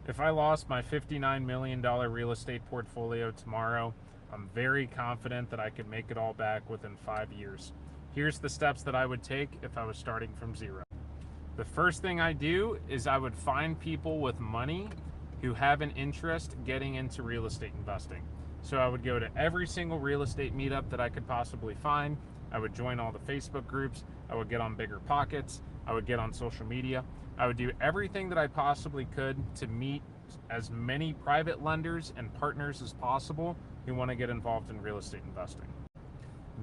If I lost my $59 million real estate portfolio tomorrow, I'm very confident that I could make it all back within 5 years. Here's the steps that I would take if I was starting from zero. The first thing I do is I would find people with money who have an interest getting into real estate investing. So I would go to every single real estate meetup that I could possibly find. I would join all the Facebook groups. I would get on Bigger Pockets. I would get on social media. I would do everything that I possibly could to meet as many private lenders and partners as possible who want to get involved in real estate investing.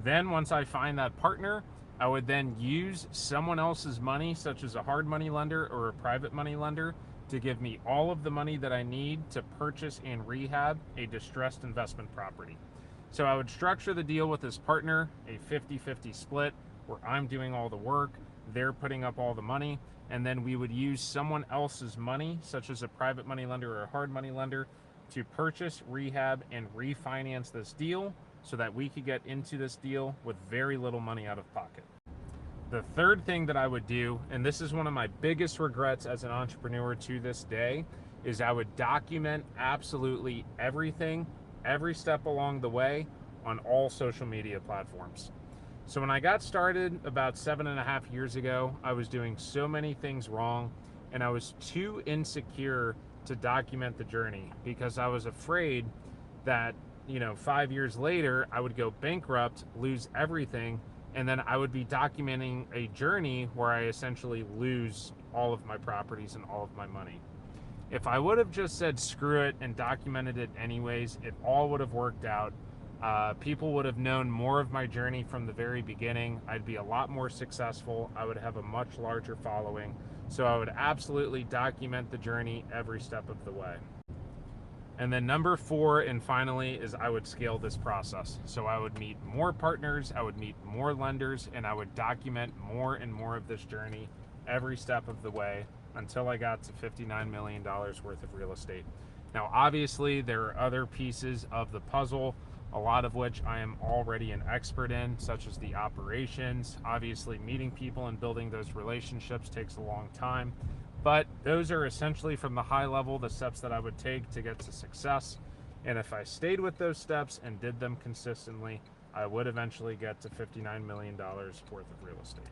Then once I find that partner, I would then use someone else's money, such as a hard money lender or a private money lender, to give me all of the money that I need to purchase and rehab a distressed investment property. So I would structure the deal with this partner, a 50-50 split, where I'm doing all the work, they're putting up all the money, and then we would use someone else's money, such as a private money lender or a hard money lender, to purchase, rehab, and refinance this deal so that we could get into this deal with very little money out of pocket. The third thing that I would do, and this is one of my biggest regrets as an entrepreneur to this day, is I would document absolutely everything, every step along the way on all social media platforms. So when I got started about 7.5 years ago, I was doing so many things wrong and I was too insecure to document the journey because I was afraid that 5 years later, I would go bankrupt, lose everything, and then I would be documenting a journey where I essentially lose all of my properties and all of my money. If I would have just said screw it and documented it anyways, it all would have worked out. People would have known more of my journey from the very beginning. I'd be a lot more successful. I would have a much larger following. So I would absolutely document the journey every step of the way. And then number 4, and finally, is I would scale this process. So I would meet more partners, I would meet more lenders, and I would document more and more of this journey every step of the way until I got to $59 million worth of real estate. Now, obviously, there are other pieces of the puzzle, a lot of which I am already an expert in, such as the operations. Obviously, meeting people and building those relationships takes a long time. But those are essentially, from the high level, the steps that I would take to get to success. And if I stayed with those steps and did them consistently, I would eventually get to $59 million worth of real estate.